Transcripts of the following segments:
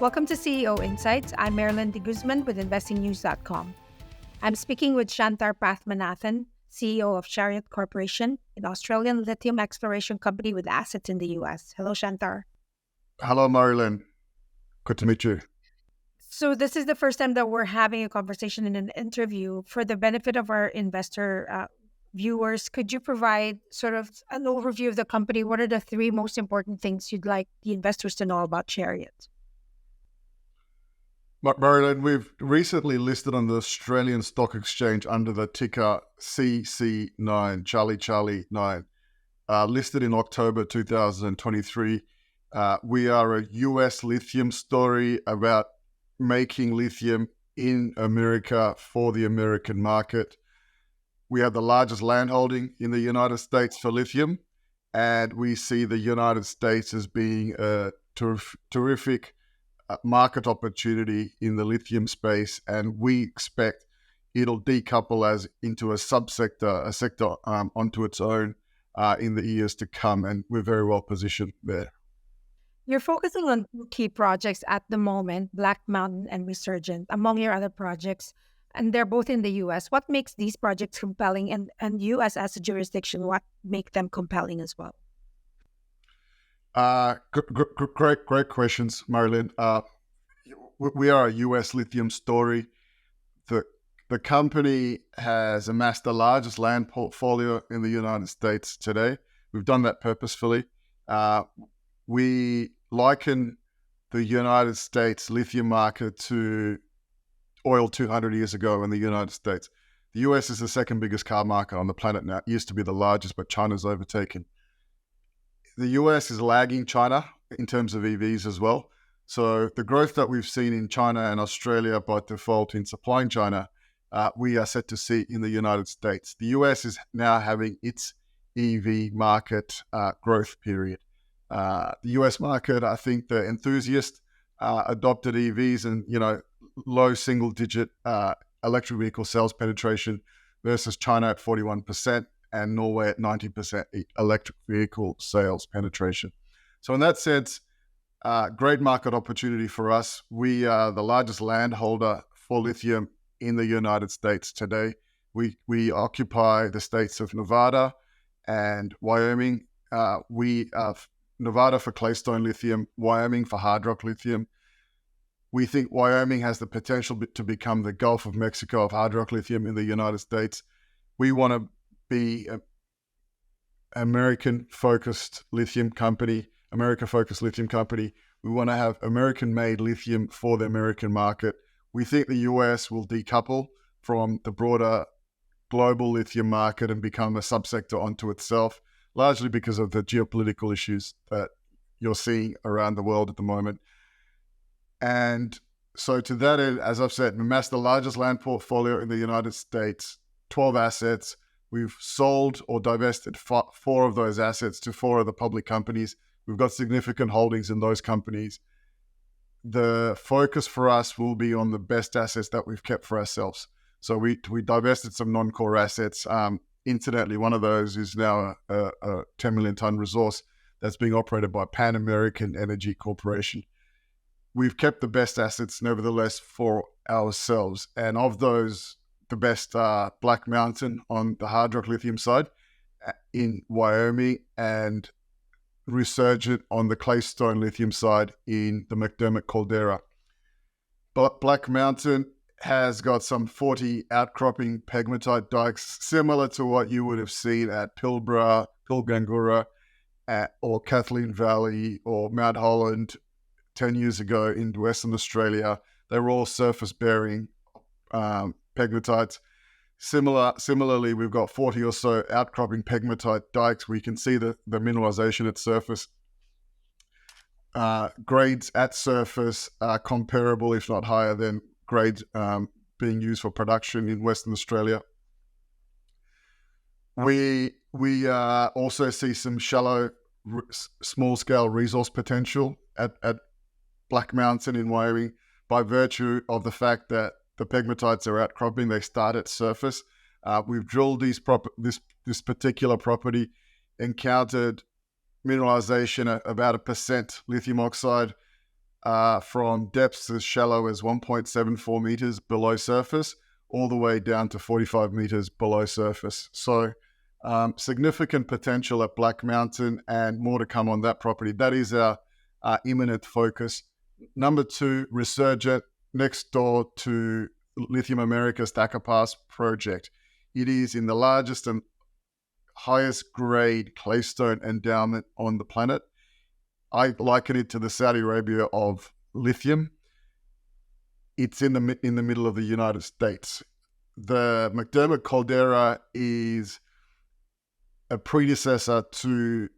Welcome to CEO Insights. I'm Marilyn de Guzman with investingnews.com. I'm speaking with Shanthar Pathmanathan, CEO of Chariot Corporation, an Australian lithium exploration company with assets in the U.S. Hello, Shanthar. Hello, Marilyn. Good to meet you. So this is the first time that we're having a conversation in an interview. For the benefit of our investor viewers, could you provide sort of an overview of the company? What are the three most important things you'd like the investors to know about Chariot? Marilyn, we've recently listed on the Australian Stock Exchange under the ticker CC9, Charlie 9, listed in October 2023. We are a US lithium story about making lithium in America for the American market. We have the largest landholding in the United States for lithium, and we see the United States as being a terrific market opportunity in the lithium space, and we expect it'll decouple as into a sector onto its own in the years to come, and we're very well positioned there. You're focusing on two key projects at the moment, Black Mountain and Resurgent, among your other projects, and they're both in the U.S. What makes these projects compelling, and you as a jurisdiction, what make them compelling as well? Great questions, Marilyn. We are a U.S. lithium story. The company has amassed the largest land portfolio in the United States today. We've done that purposefully. We liken the United States lithium market to oil 200 years ago in the United States. The U.S. is the second biggest car market on the planet now. It used to be the largest, but China's overtaken. The US is lagging China in terms of EVs as well. So the growth that we've seen in China and Australia by default in supplying China, we are set to see in the United States. The US is now having its EV market growth period. The US market, I think the enthusiast adopted EVs and, low single-digit electric vehicle sales penetration versus China at 41%. And Norway at 90% electric vehicle sales penetration. So in that sense, great market opportunity for us. We are the largest landholder for lithium in the United States today. We occupy the states of Nevada and Wyoming. We have Nevada for claystone lithium, Wyoming for hard rock lithium. We think Wyoming has the potential to become the Gulf of Mexico of hard rock lithium in the United States. We want to be an American-focused lithium company, America-focused lithium company. We want to have American-made lithium for the American market. We think the US will decouple from the broader global lithium market and become a subsector onto itself, largely because of the geopolitical issues that you're seeing around the world at the moment. And so to that end, as I've said, we amassed the largest land portfolio in the United States, 12 assets. We've sold or divested four of those assets to four of the public companies. We've got significant holdings in those companies. The focus for us will be on the best assets that we've kept for ourselves. So we divested some non-core assets. Incidentally, one of those is now a 10 million ton resource that's being operated by Pan American Energy Corporation. We've kept the best assets, nevertheless, for ourselves. And of those, the best Black Mountain on the hard rock lithium side in Wyoming and Resurgent on the claystone lithium side in the McDermott Caldera. But Black Mountain has got some 40 outcropping pegmatite dikes, similar to what you would have seen at Pilgangoora, or Kathleen Valley or Mount Holland 10 years ago in Western Australia. They were all surface-bearing pegmatites. Similarly, we've got 40 or so outcropping pegmatite dikes where you can see the mineralization at surface. Grades at surface are comparable, if not higher, than grades being used for production in Western Australia. We also see some shallow, small-scale resource potential at Black Mountain in Wyoming by virtue of the fact that the pegmatites are outcropping. They start at surface. We've drilled this particular property, encountered mineralization at about 1% lithium oxide, from depths as shallow as 1.74 meters below surface, all the way down to 45 meters below surface. So significant potential at Black Mountain, and more to come on that property. That is our imminent focus. Number 2, Resurgent, next door to Lithium Americas Thacker Pass project. It is in the largest and highest grade claystone endowment on the planet. I liken it to the Saudi Arabia of lithium. It's in the middle of the United States. The McDermott caldera is a predecessor to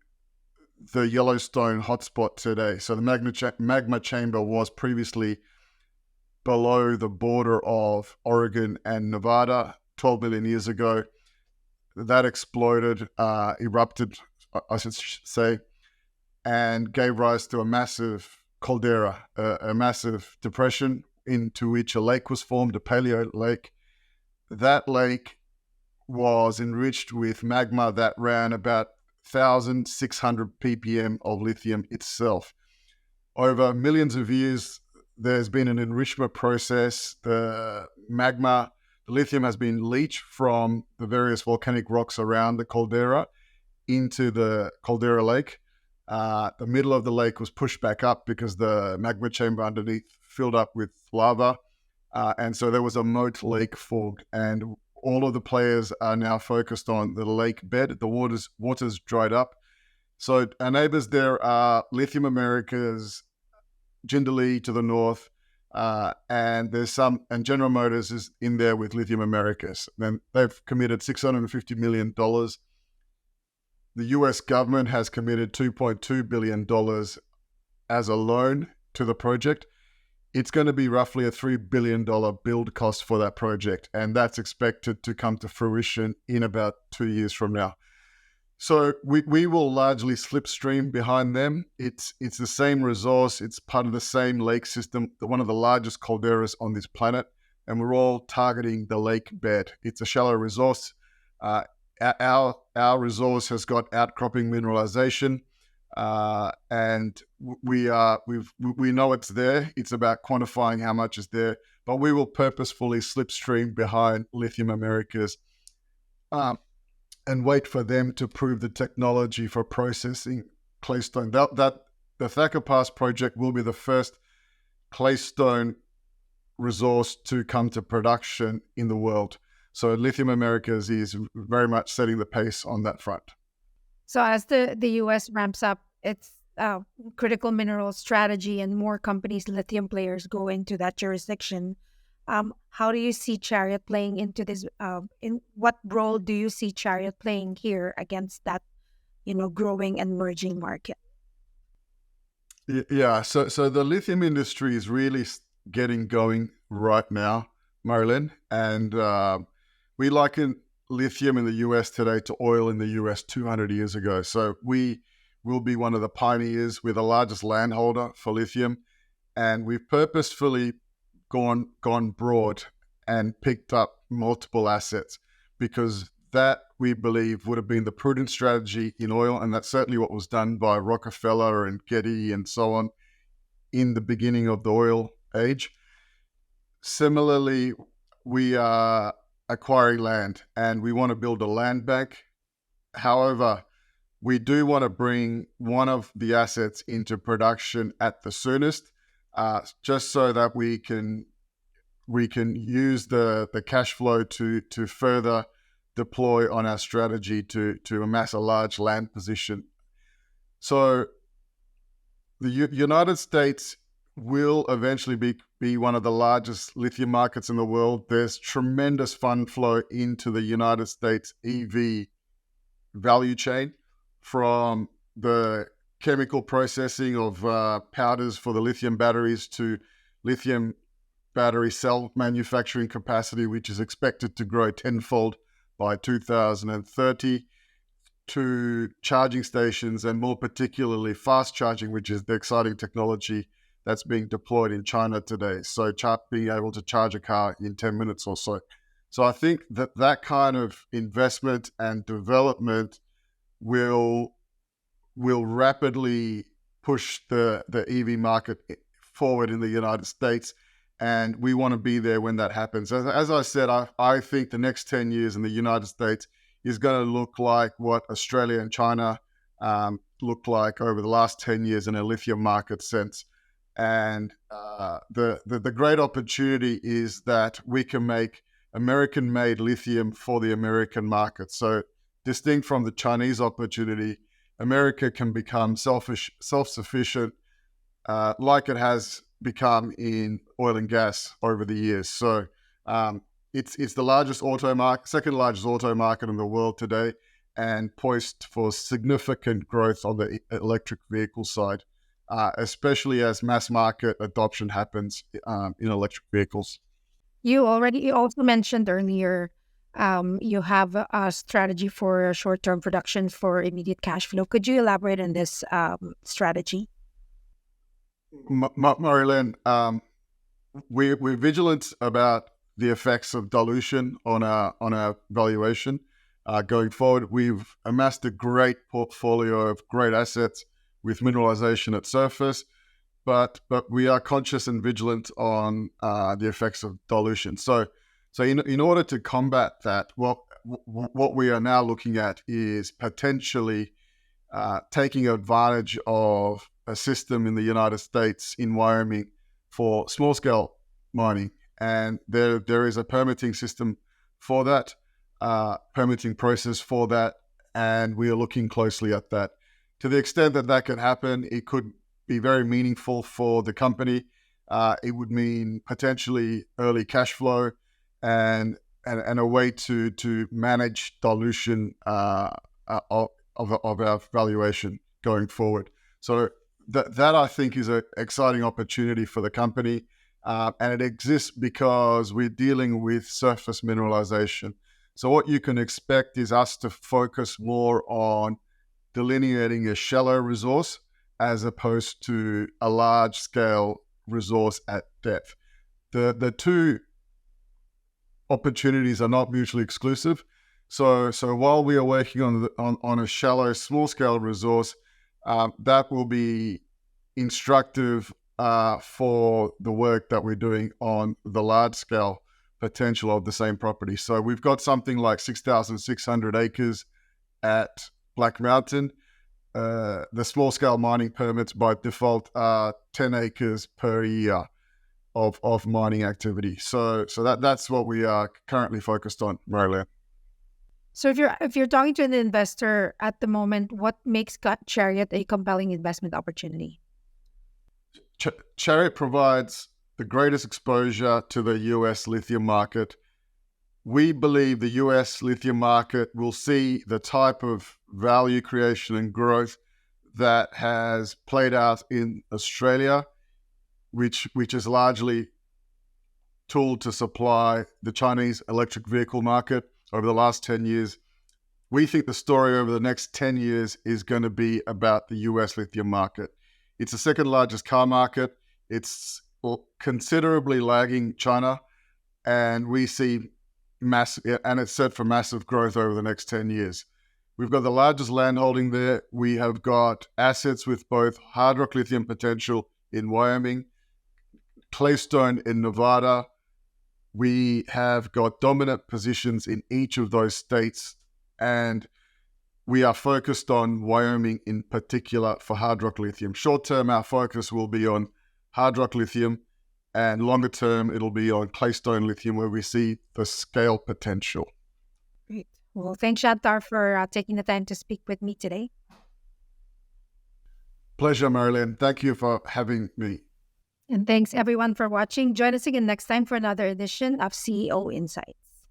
the Yellowstone hotspot today. So the magma chamber was previously below the border of Oregon and Nevada 12 million years ago. That exploded, erupted, I should say, and gave rise to a massive caldera, a massive depression into which a lake was formed, a paleo lake. That lake was enriched with magma that ran about 1,600 ppm of lithium itself. Over millions of years, there's been an enrichment process. The magma, the lithium has been leached from the various volcanic rocks around the caldera into the caldera lake. The middle of the lake was pushed back up because the magma chamber underneath filled up with lava. And so there was a moat lake formed, and all of the players are now focused on the lake bed. The water's dried up. So our neighbors there are Lithium Americas, Jindalee to the north, and General Motors is in there with Lithium Americas. Then they've committed $650 million. The US government has committed $2.2 billion as a loan to the project. It's going to be roughly a $3 billion build cost for that project, and that's expected to come to fruition in about 2 years from now. So we will largely slipstream behind them. It's the same resource. It's part of the same lake system, one of the largest calderas on this planet, and we're all targeting the lake bed. It's a shallow resource. Our resource has got outcropping mineralization, and we know it's there. It's about quantifying how much is there, but we will purposefully slipstream behind Lithium Americas and wait for them to prove the technology for processing claystone. The Thacker Pass project will be the first claystone resource to come to production in the world. So Lithium Americas is very much setting the pace on that front. So as the U.S. ramps up its critical mineral strategy and more companies, lithium players, go into that jurisdiction, how do you see Chariot playing into this? In what role do you see Chariot playing here against that, growing and merging market? Yeah. So the lithium industry is really getting going right now, Marilyn, and we liken lithium in the US today to oil in the US 200 years ago. So we will be one of the pioneers. We're the largest landholder for lithium, and we've purposefully gone broad and picked up multiple assets because that, we believe, would have been the prudent strategy in oil, and that's certainly what was done by Rockefeller and Getty and so on in the beginning of the oil age. Similarly, we are acquiring land, and we want to build a land bank. However, we do want to bring one of the assets into production at the soonest, just so that we can use the cash flow to further deploy on our strategy to amass a large land position. So the United States will eventually be one of the largest lithium markets in the world. There's tremendous fund flow into the United States EV value chain, from the chemical processing of powders for the lithium batteries to lithium battery cell manufacturing capacity, which is expected to grow tenfold by 2030, to charging stations, and more particularly fast charging, which is the exciting technology that's being deployed in China today. So being able to charge a car in 10 minutes or so. So I think that kind of investment and development will rapidly push the EV market forward in the United States, and we want to be there when that happens. As I said, I think the next 10 years in the United States is going to look like what Australia and China looked like over the last 10 years in a lithium market sense. And the great opportunity is that we can make American-made lithium for the American market. So distinct from the Chinese opportunity, America can become self-sufficient like it has become in oil and gas over the years. So it's the largest second largest auto market in the world today, and poised for significant growth on the electric vehicle side, especially as mass market adoption happens in electric vehicles. You also mentioned earlier you have a strategy for short-term production for immediate cash flow. Could you elaborate on this strategy? Marilyn, we're vigilant about the effects of dilution on our valuation. Going forward, we've amassed a great portfolio of great assets with mineralization at surface, but we are conscious and vigilant on the effects of dilution. So in order to combat that, what we are now looking at is potentially taking advantage of a system in the United States, in Wyoming, for small-scale mining. And there is a permitting system for that, permitting process for that, and we are looking closely at that. To the extent that that can happen, it could be very meaningful for the company. It would mean potentially early cash flow and a way to manage dilution of our valuation going forward. So that I think is an exciting opportunity for the company, and it exists because we're dealing with surface mineralization. So what you can expect is us to focus more on delineating a shallow resource as opposed to a large-scale resource at depth. The two opportunities are not mutually exclusive. So while we are working on a shallow, small-scale resource, that will be instructive for the work that we're doing on the large-scale potential of the same property. So we've got something like 6,600 acres at Black Mountain. The small-scale mining permits by default are 10 acres per year of mining activity. So that's what we are currently focused on, Marilyn. So if you're talking to an investor at the moment, what makes Chariot a compelling investment opportunity? Chariot provides the greatest exposure to the US lithium market. We believe the US lithium market will see the type of value creation and growth that has played out in Australia, which is largely tooled to supply the Chinese electric vehicle market over the last 10 years. We think the story over the next 10 years is going to be about the US lithium market. It's the second largest car market. It's considerably lagging China, and we see and it's set for massive growth over the next 10 years. We've got the largest landholding there. We have got assets with both hard rock lithium potential in Wyoming, claystone in Nevada. We have got dominant positions in each of those states, and we are focused on Wyoming in particular for hard rock lithium. Short term, our focus will be on hard rock lithium, and longer term, it'll be on claystone lithium, where we see the scale potential. Great. Well, thanks, Shanthar, for taking the time to speak with me today. Pleasure, Marilyn. Thank you for having me. And thanks, everyone, for watching. Join us again next time for another edition of CEO Insights.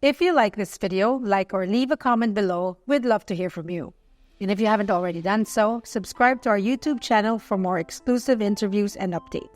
If you like this video, like or leave a comment below. We'd love to hear from you. And if you haven't already done so, subscribe to our YouTube channel for more exclusive interviews and updates.